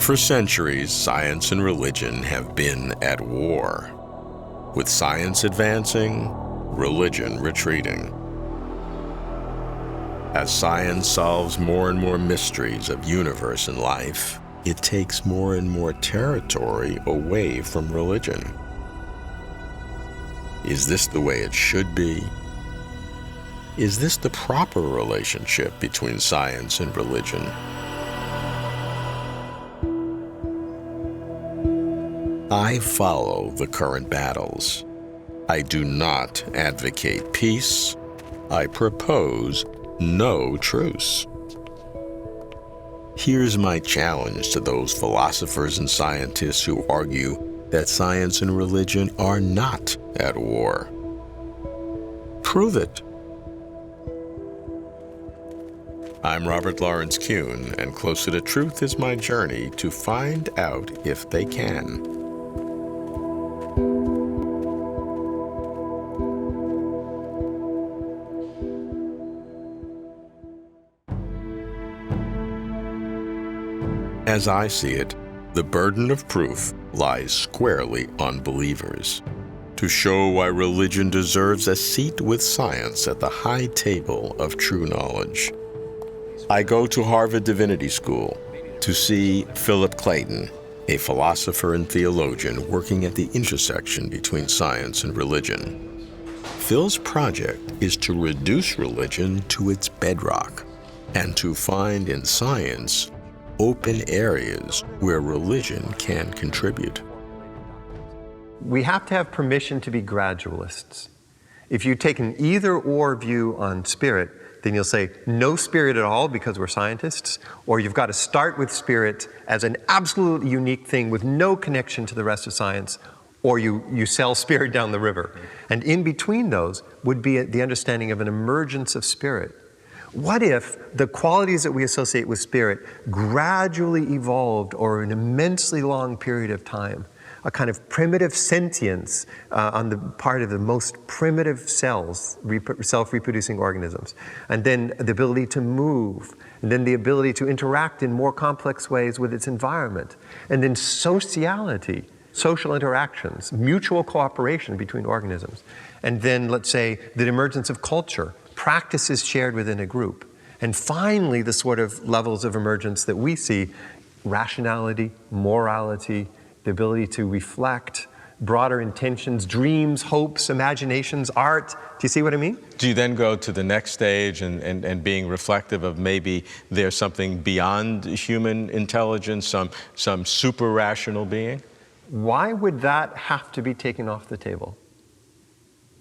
For centuries, science and religion have been at war, with science advancing, religion retreating. As science solves more and more mysteries of universe and life, it takes more and more territory away from religion. Is this the way it should be? Is this the proper relationship between science and religion? I follow the current battles. I do not advocate peace. I propose no truce. Here's my challenge to those philosophers and scientists who argue that science and religion are not at war. Prove it. I'm Robert Lawrence Kuhn, and Closer to Truth is my journey to find out if they can. As I see it, the burden of proof lies squarely on believers. To show why religion deserves a seat with science at the high table of true knowledge. I go to Harvard Divinity School to see Philip Clayton, a philosopher and theologian working at the intersection between science and religion. Phil's project is to reduce religion to its bedrock and to find in science open areas where religion can contribute. We have to have permission to be gradualists. If you take an either-or view on spirit, then you'll say no spirit at all because we're scientists, or you've got to start with spirit as an absolutely unique thing with no connection to the rest of science, or you sell spirit down the river. And in between those would be the understanding of an emergence of spirit. What if the qualities that we associate with spirit gradually evolved over an immensely long period of time? A kind of primitive sentience on the part of the most primitive cells, self-reproducing organisms. And then the ability to move, and then the ability to interact in more complex ways with its environment. And then sociality, social interactions, mutual cooperation between organisms. And then, let's say, the emergence of culture, practices shared within a group. And finally, the sort of levels of emergence that we see, rationality, morality, the ability to reflect, broader intentions, dreams, hopes, imaginations, art. Do you see what I mean? Do you then go to the next stage and being reflective of maybe there's something beyond human intelligence, some super rational being? Why would that have to be taken off the table?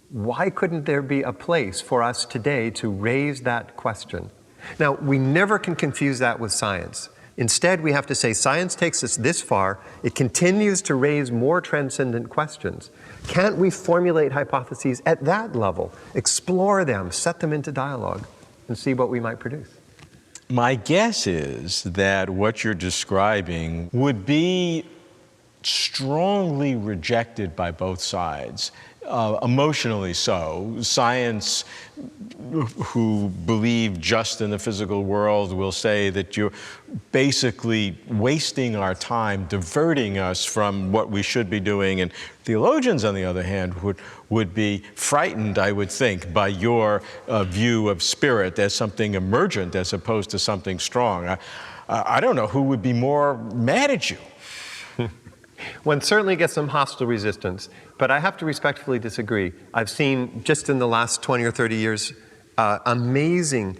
Why couldn't there be a place for us today to raise that question? Now, we never can confuse that with science. Instead, we have to say science takes us this far. It continues to raise more transcendent questions. Can't we formulate hypotheses at that level, explore them, set them into dialogue, and see what we might produce? My guess is that what you're describing would be strongly rejected by both sides. Emotionally so. Science, who believe just in the physical world, will say that you're basically wasting our time, diverting us from what we should be doing. And theologians, on the other hand, would be frightened, I would think, by your view of spirit as something emergent as opposed to something strong. I don't know who would be more mad at you. One certainly gets some hostile resistance, but I have to respectfully disagree. I've seen, just in the last 20 or 30 years, amazing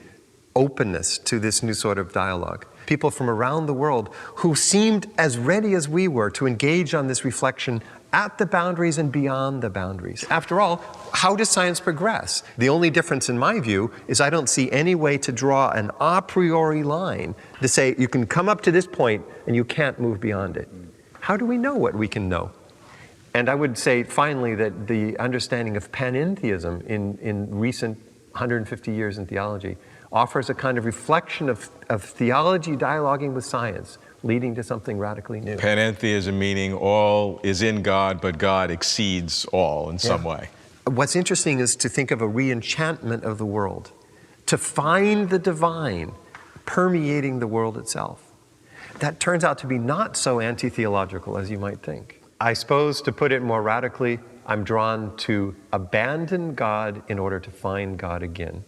openness to this new sort of dialogue. People from around the world who seemed as ready as we were to engage on this reflection at the boundaries and beyond the boundaries. After all, how does science progress? The only difference in my view is I don't see any way to draw an a priori line to say you can come up to this point and you can't move beyond it. How do we know what we can know? And I would say, finally, that the understanding of panentheism in recent 150 years in theology offers a kind of reflection of theology dialoguing with science, leading to something radically new. Panentheism meaning all is in God, but God exceeds all in some way. What's interesting is to think of a re-enchantment of the world, to find the divine permeating the world itself. that turns out to be not so anti-theological as you might think. I suppose, to put it more radically, I'm drawn to abandon God in order to find God again.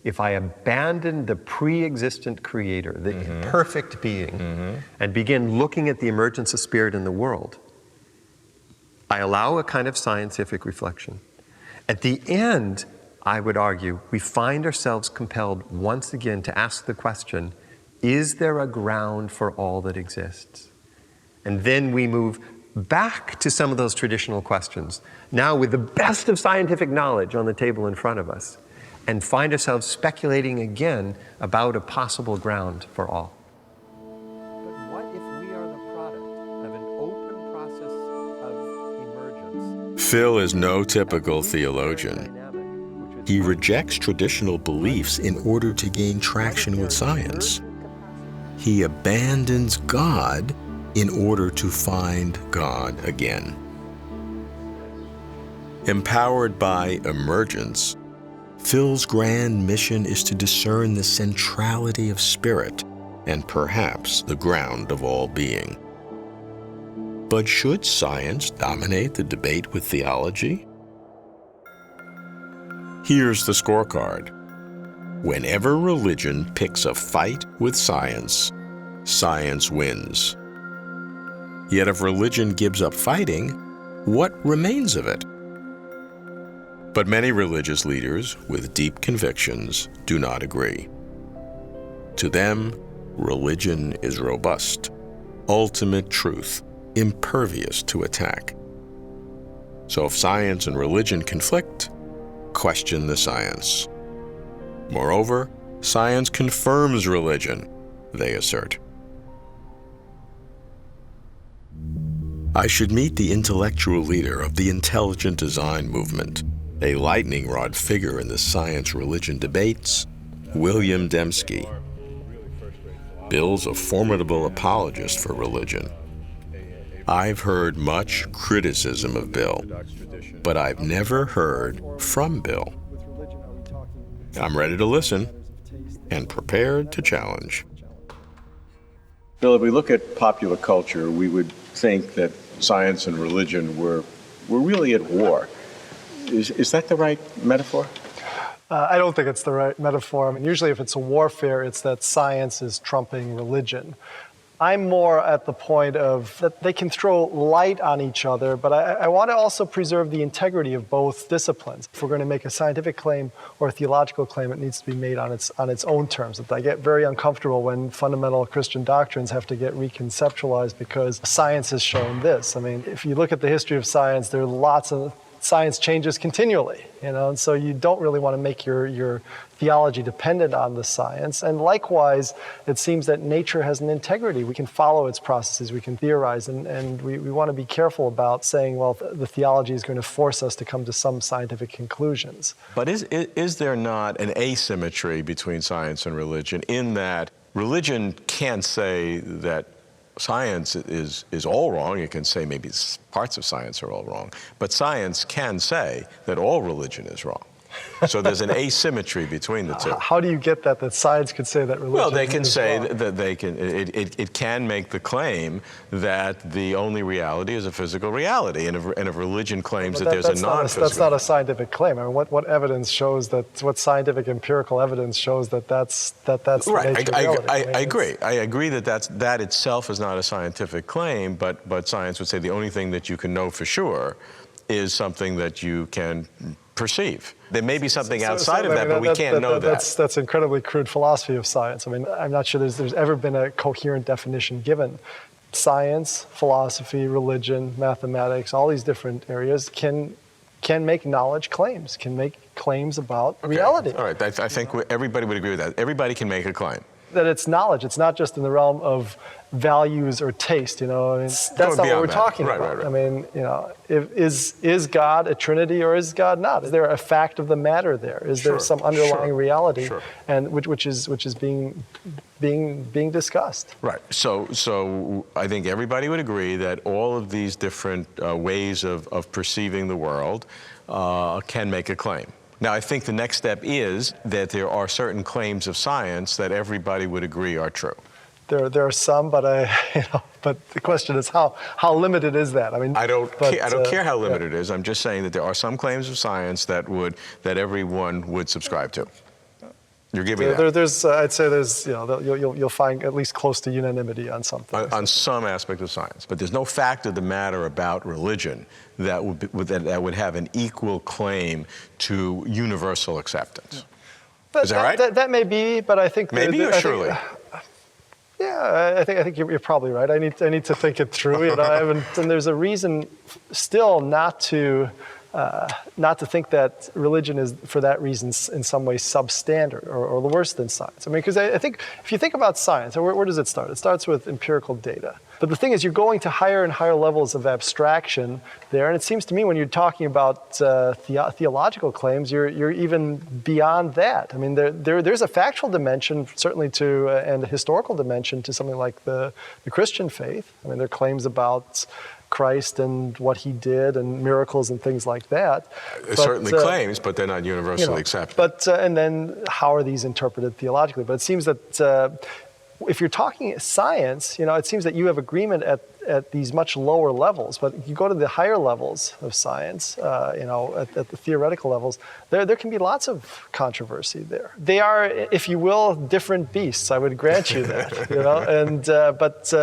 If I abandon the pre-existent creator, the perfect being, and begin looking at the emergence of spirit in the world, I allow a kind of scientific reflection. At the end, I would argue, we find ourselves compelled once again to ask the question, is there a ground for all that exists? And then we move back to some of those traditional questions, now with the best of scientific knowledge on the table in front of us, and find ourselves speculating again about a possible ground for all. But what if we are the product of an open process of emergence? Phil is no typical theologian. He rejects traditional beliefs in order to gain traction with science. He abandons God in order to find God again. Empowered by emergence, Phil's grand mission is to discern the centrality of spirit and perhaps the ground of all being. But should science dominate the debate with theology? Here's the scorecard. Whenever religion picks a fight with science, science wins. Yet if religion gives up fighting, what remains of it? But many religious leaders with deep convictions do not agree. To them, religion is robust, ultimate truth, impervious to attack. So if science and religion conflict, question the science. Moreover, science confirms religion, they assert. I should meet the intellectual leader of the intelligent design movement, a lightning rod figure in the science-religion debates, William Dembski. Bill's a formidable apologist for religion. I've heard much criticism of Bill, but I've never heard from Bill. I'm ready to listen and prepared to challenge. Bill, if we look at popular culture, we would think that science and religion were really at war. Is that the right metaphor? I don't think it's the right metaphor. I mean, usually if it's a warfare, it's that science is trumping religion. I'm more at the point of that they can throw light on each other, but I want to also preserve the integrity of both disciplines. If we're going to make a scientific claim or a theological claim, it needs to be made on its own terms. I get very uncomfortable when fundamental Christian doctrines have to get reconceptualized because science has shown this. I mean, if you look at the history of science, there are lots of science changes continually, and so you don't really want to make your theology dependent on the science. And likewise, it seems that nature has an integrity. We can follow its processes, we can theorize, and we want to be careful about saying, well, the theology is going to force us to come to some scientific conclusions. But is there not an asymmetry between science and religion in that religion can't say that science is all wrong? It can say maybe parts of science are all wrong, but science can say that all religion is wrong. So there's an asymmetry between the two. How do you get that science could say that religion is wrong? Well, they can say that it can make the claim that the only reality is a physical reality, and if religion claims that there's a non-physical. That's not a scientific claim. I mean, what evidence shows that? What scientific empirical evidence shows that that's right? the nature of reality? I agree. I agree that itself is not a scientific claim, but science would say the only thing that you can know for sure is something that you can perceive. There may be something outside of that, but we can't know that. That's incredibly crude philosophy of science. I mean, I'm not sure there's ever been a coherent definition given. Science, philosophy, religion, mathematics, all these different areas can make knowledge claims, can make claims about reality. All right, I think everybody would agree with that. Everybody can make a claim. That it's knowledge. It's not just in the realm of values or taste. I mean, that's not what we're talking about. Right. I mean, is God a Trinity or is God not? Is there a fact of the matter there? Is there some underlying reality, and which is being discussed? Right. So I think everybody would agree that all of these different ways of perceiving the world can make a claim. Now, I think the next step is that there are certain claims of science that everybody would agree are true. There are some, but but the question is how limited is that? I mean, I don't care how limited it is. I'm just saying that there are some claims of science that everyone would subscribe to. You're giving that. I'd say you'll find at least close to unanimity on something. On some aspect of science, but there's no fact of the matter about religion that would have an equal claim to universal acceptance. Is that right? That may be, but I think maybe or surely. I think you're probably right. I need to think it through. And there's a reason still not to think that religion is, for that reason, in some way substandard or worse than science. I mean, because I think if you think about science, where does it start? It starts with empirical data. But the thing is, you're going to higher and higher levels of abstraction there, and it seems to me when you're talking about theological claims, you're even beyond that. I mean, there's a factual dimension, certainly and a historical dimension to something like the Christian faith. I mean, there are claims about Christ and what he did and miracles and things like that. Certainly claims, but they're not universally accepted. But and then how are these interpreted theologically? But it seems that if you're talking science, it seems that you have agreement at these much lower levels. But you go to the higher levels of science, at the theoretical levels, there can be lots of controversy there. They are, if you will, different beasts. I would grant you that. But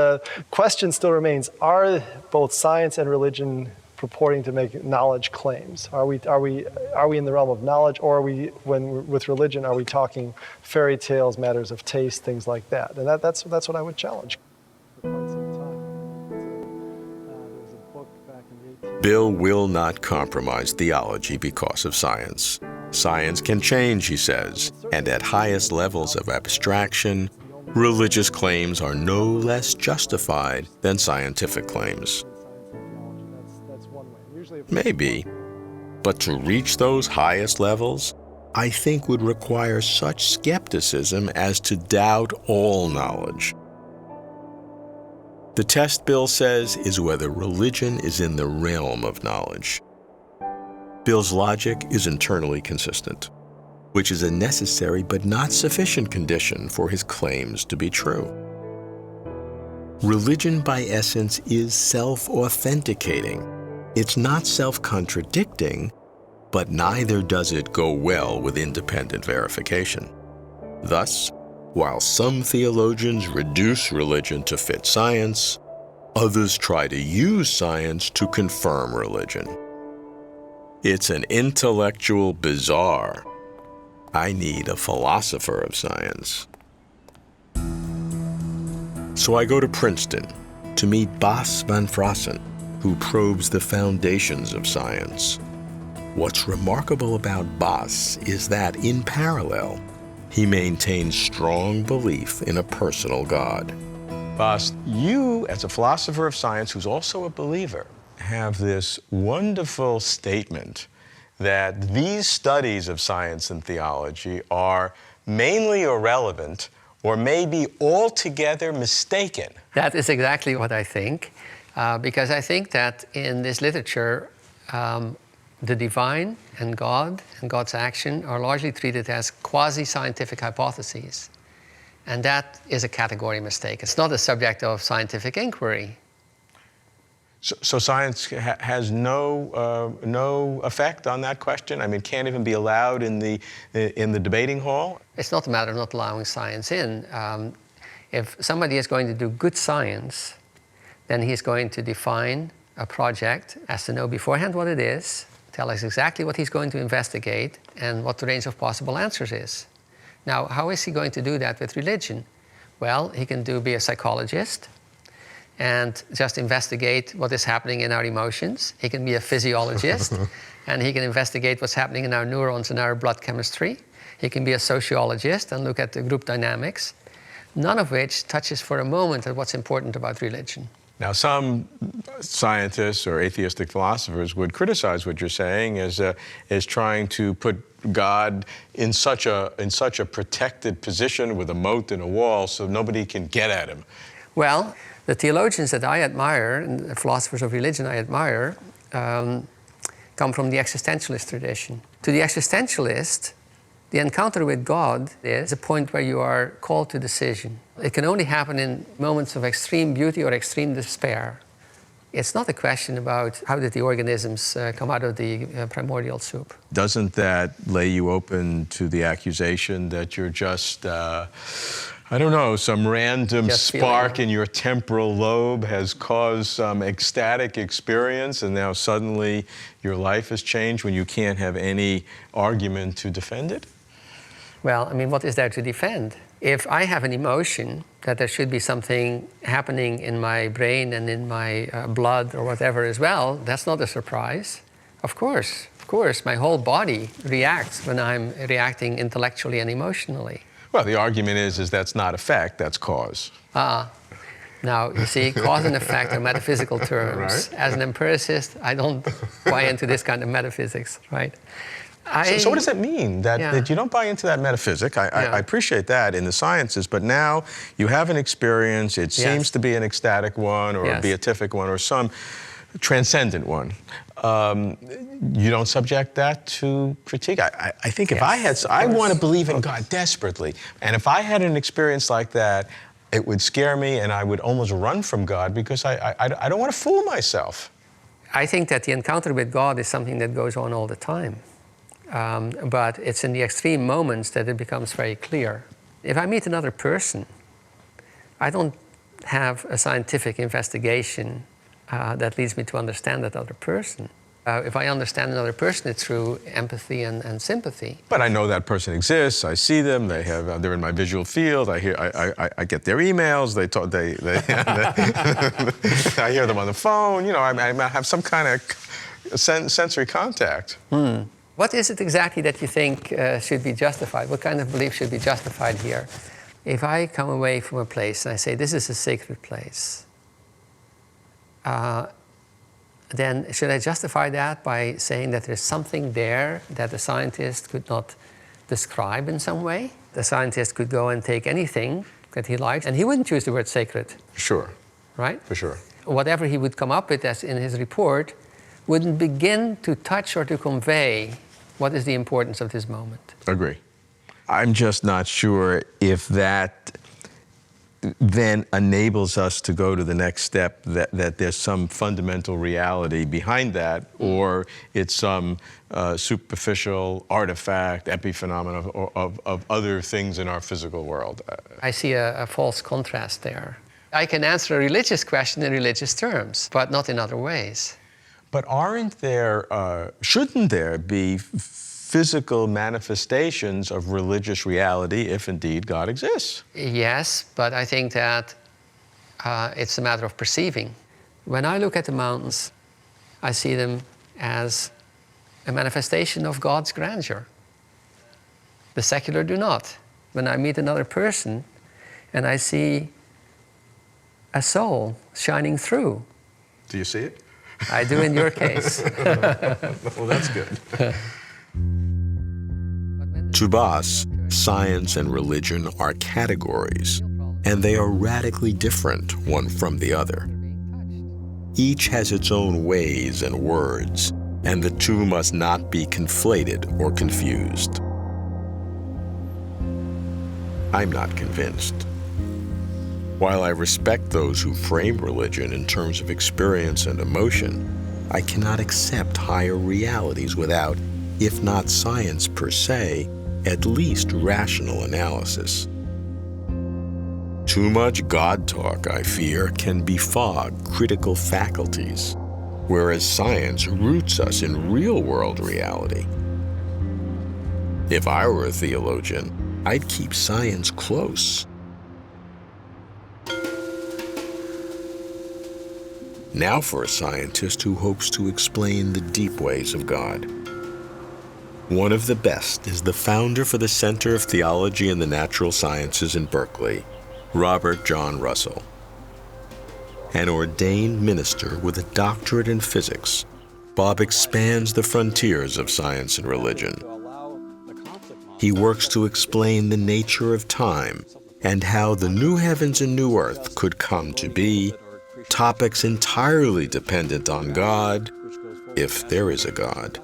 question still remains: are both science and religion purporting to make knowledge claims? Are we in the realm of knowledge, or are we, with religion, are we talking fairy tales, matters of taste, things like that? And that's what I would challenge. Bill will not compromise theology because of science. Science can change, he says, and at highest levels of abstraction, religious claims are no less justified than scientific claims. Maybe, but to reach those highest levels, I think would require such skepticism as to doubt all knowledge. The test, Bill says, is whether religion is in the realm of knowledge. Bill's logic is internally consistent, which is a necessary but not sufficient condition for his claims to be true. Religion, by essence, is self-authenticating. It's not self-contradicting, but neither does it go well with independent verification. Thus, while some theologians reduce religion to fit science, others try to use science to confirm religion. It's an intellectual bazaar. I need a philosopher of science. So I go to Princeton to meet Bas van Fraassen, who probes the foundations of science. What's remarkable about Bas is that, in parallel, he maintains strong belief in a personal God. Bas, you, as a philosopher of science who's also a believer, have this wonderful statement that these studies of science and theology are mainly irrelevant or maybe altogether mistaken. That is exactly what I think. Because I think that in this literature, the divine and God's action are largely treated as quasi-scientific hypotheses. And that is a category mistake. It's not a subject of scientific inquiry. So science has no effect on that question? I mean, can't even be allowed in the debating hall? It's not a matter of not allowing science in. If somebody is going to do good science, then he's going to define a project, has to know beforehand what it is, tell us exactly what he's going to investigate, and what the range of possible answers is. Now, how is he going to do that with religion? Well, he can be a psychologist and just investigate what is happening in our emotions. He can be a physiologist, and he can investigate what's happening in our neurons and our blood chemistry. He can be a sociologist and look at the group dynamics, none of which touches for a moment at what's important about religion. Now, some scientists or atheistic philosophers would criticize what you're saying as trying to put God in such a protected position with a moat and a wall so nobody can get at him. Well, the theologians that I admire, and the philosophers of religion I admire, come from the existentialist tradition. To the existentialist, The encounter with God is a point where you are called to decision. It can only happen in moments of extreme beauty or extreme despair. It's not a question about how did the organisms come out of the primordial soup. Doesn't that lay you open to the accusation that you're just, I don't know, some random Just spark feeling. in your temporal lobe has caused some ecstatic experience and now suddenly your life has changed when you can't have any argument to defend it? Well, I mean, what is there to defend? If I have an emotion that there should be something happening in my brain and in my blood or whatever as well, that's not a surprise. Of course, my whole body reacts when I'm reacting intellectually and emotionally. Well, the argument is that's not effect, that's cause. Now, you see, cause and effect are metaphysical terms. Right. As an empiricist, I don't buy into this kind of metaphysics, right? So what does that mean, that you don't buy into that metaphysic? I appreciate that in the sciences, but now you have an experience, it seems to be an ecstatic one or a beatific one or some transcendent one. You don't subject that to critique? I think if I want to believe in God desperately, and if I had an experience like that, it would scare me and I would almost run from God because I don't want to fool myself. I think that the encounter with God is something that goes on all the time. But it's in the extreme moments that it becomes very clear. If I meet another person, I don't have a scientific investigation that leads me to understand that other person. If I understand another person, it's through empathy and sympathy. But I know that person exists. I see them. They're in my visual field. I get their emails. I hear them on the phone. You know, I have some kind of sensory contact. What is it exactly that you think should be justified? What kind of belief should be justified here? If I come away from a place and I say, this is a sacred place, then should I justify that by saying that there's something there that the scientist could not describe in some way? The scientist could go and take anything that he likes, and he wouldn't choose the word sacred. Sure. Right? For sure. Whatever he would come up with as in his report wouldn't begin to touch or to convey what is the importance of this moment. Agree. I'm just not sure if that then enables us to go to the next step, that there's some fundamental reality behind that, or it's some superficial artifact, epiphenomenon of other things in our physical world. I see a false contrast there. I can answer a religious question in religious terms, but not in other ways. But shouldn't there be physical manifestations of religious reality if indeed God exists? Yes, but I think that it's a matter of perceiving. When I look at the mountains, I see them as a manifestation of God's grandeur. The secular do not. When I meet another person and I see a soul shining through. Do you see it? I do in your case. Well, that's good. To Bas, science and religion are categories, and they are radically different one from the other. Each has its own ways and words, and the two must not be conflated or confused. I'm not convinced. While I respect those who frame religion in terms of experience and emotion, I cannot accept higher realities without, if not science per se, at least rational analysis. Too much God talk, I fear, can befog critical faculties, whereas science roots us in real-world reality. If I were a theologian, I'd keep science close. Now for a scientist who hopes to explain the deep ways of God. One of the best is the founder for the Center of Theology and the Natural Sciences in Berkeley, Robert John Russell. An ordained minister with a doctorate in physics, Bob expands the frontiers of science and religion. He works to explain the nature of time and how the new heavens and new earth could come to be, topics entirely dependent on God, if there is a God.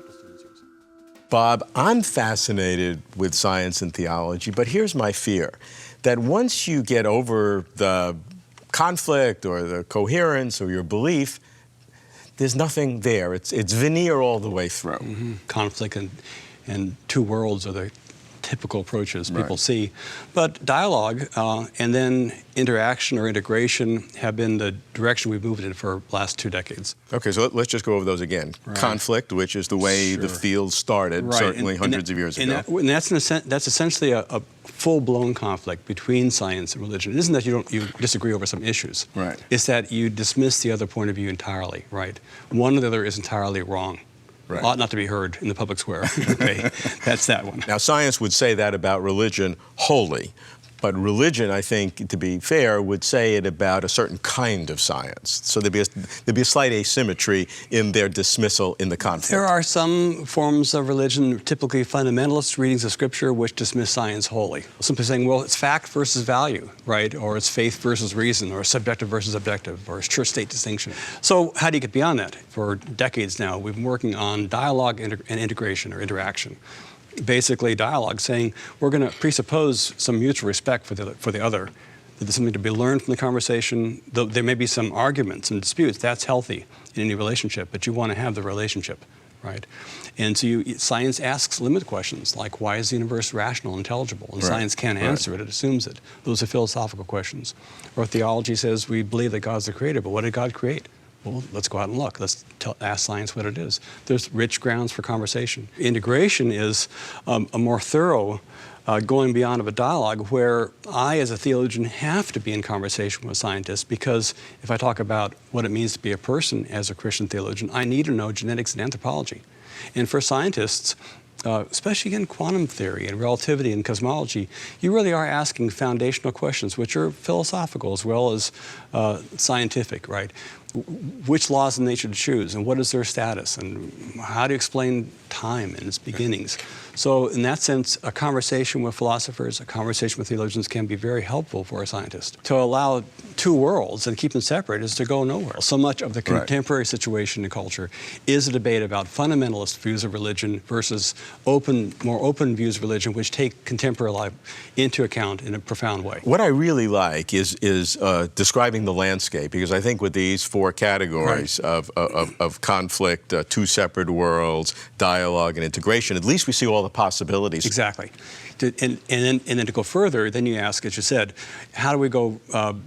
Bob, I'm fascinated with science and theology, but here's my fear, that once you get over the conflict or the coherence or your belief, there's nothing there. It's veneer all the way through. Mm-hmm. Conflict and two worlds are the typical approaches people see. But dialogue and then interaction or integration have been the direction we've moved in for the last 2 decades. Okay, so let's just go over those again. Right. Conflict, which is the way the field started, certainly hundreds of years ago. And that's essentially a full-blown conflict between science and religion. It isn't that you disagree over some issues. Right. It's that you dismiss the other point of view entirely, right? One or the other is entirely wrong. Right. Ought not to be heard in the public square. Okay, that's that one. Now, science would say that about religion wholly, but religion, I think, to be fair, would say it about a certain kind of science. So there'd be a slight asymmetry in their dismissal in the conflict. There are some forms of religion, typically fundamentalist readings of Scripture, which dismiss science wholly. Simply saying, well, it's fact versus value, right? Or it's faith versus reason, or subjective versus objective, or it's church-state distinction. So how do you get beyond that? For decades now, we've been working on dialogue and integration or interaction. Basically, dialogue saying we're going to presuppose some mutual respect for the other, that there's something to be learned from the conversation. There may be some arguments and disputes. That's healthy in any relationship, but you want to have the relationship, right? And so science asks limit questions like, why is the universe rational and intelligible? And science can't answer it. It assumes it. Those are philosophical questions. Or theology says we believe that God's the creator, but what did God create? Well, let's go out and look. Let's ask science what it is. There's rich grounds for conversation. Integration is a more thorough going beyond of a dialogue where I, as a theologian, have to be in conversation with scientists, because if I talk about what it means to be a person as a Christian theologian, I need to know genetics and anthropology. And for scientists, especially in quantum theory and relativity and cosmology, you really are asking foundational questions, which are philosophical as well as scientific, right? Which laws of nature to choose, and what is their status, and how do you explain time and its beginnings? So in that sense, a conversation with philosophers, a conversation with theologians can be very helpful for a scientist. To allow two worlds and keep them separate is to go nowhere. So much of the contemporary situation in culture is a debate about fundamentalist views of religion versus more open views of religion, which take contemporary life into account in a profound way. What I really like is describing the landscape, because I think with these 4 categories of conflict, two separate worlds, dialogue, and integration, at least we see all the possibilities. Exactly. And then to go further, then you ask, as you said, how do we go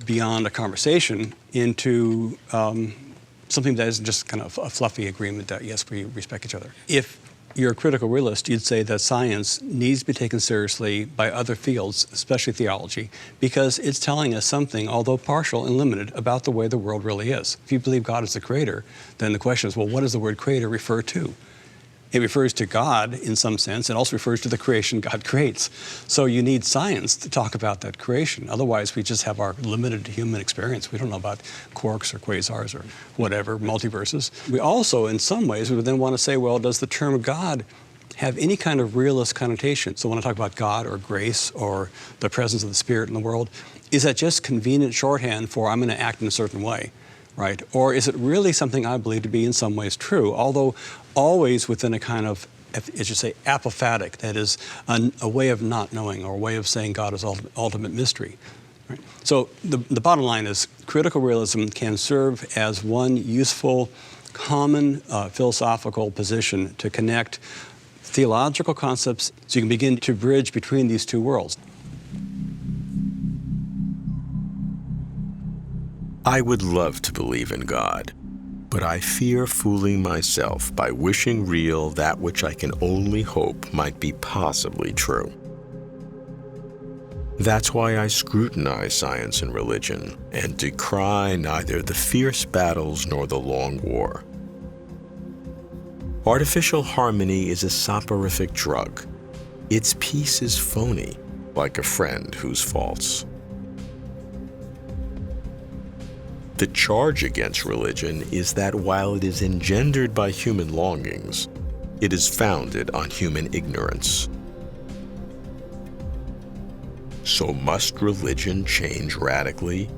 beyond a conversation into something that isn't just kind of a fluffy agreement that, yes, we respect each other. If you're a critical realist, you'd say that science needs to be taken seriously by other fields, especially theology, because it's telling us something, although partial and limited, about the way the world really is. If you believe God is the creator, then the question is, well, what does the word creator refer to? It refers to God in some sense. It also refers to the creation God creates. So you need science to talk about that creation. Otherwise, we just have our limited human experience. We don't know about quarks or quasars or whatever, multiverses. We also, in some ways, we would then want to say, well, does the term God have any kind of realist connotation? So when I talk about God or grace or the presence of the Spirit in the world, is that just convenient shorthand for I'm going to act in a certain way? Right? Or is it really something I believe to be in some ways true, although always within a kind of, as you say, apophatic, that is a way of not knowing or a way of saying God is ultimate mystery. Right? So the bottom line is critical realism can serve as one useful, common philosophical position to connect theological concepts so you can begin to bridge between these two worlds. I would love to believe in God, but I fear fooling myself by wishing real that which I can only hope might be possibly true. That's why I scrutinize science and religion and decry neither the fierce battles nor the long war. Artificial harmony is a soporific drug. Its peace is phony, like a friend whose faults. The charge against religion is that while it is engendered by human longings, it is founded on human ignorance. So must religion change radically?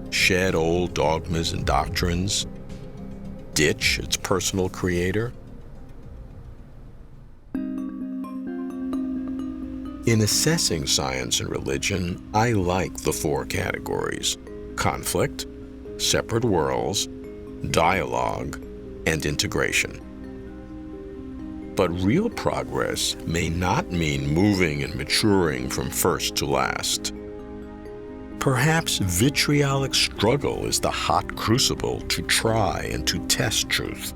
Shed old dogmas and doctrines? Ditch its personal creator? In assessing science and religion, I like the four categories: conflict, separate worlds, dialogue, and integration. But real progress may not mean moving and maturing from first to last. Perhaps vitriolic struggle is the hot crucible to try and to test truth.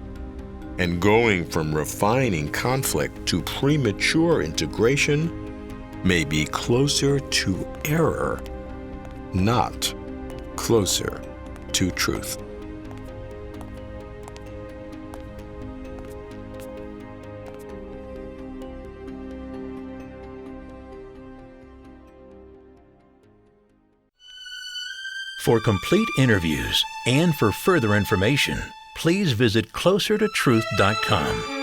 And going from refining conflict to premature integration may be closer to error, not closer to truth. For complete interviews and for further information, please visit closertotruth.com.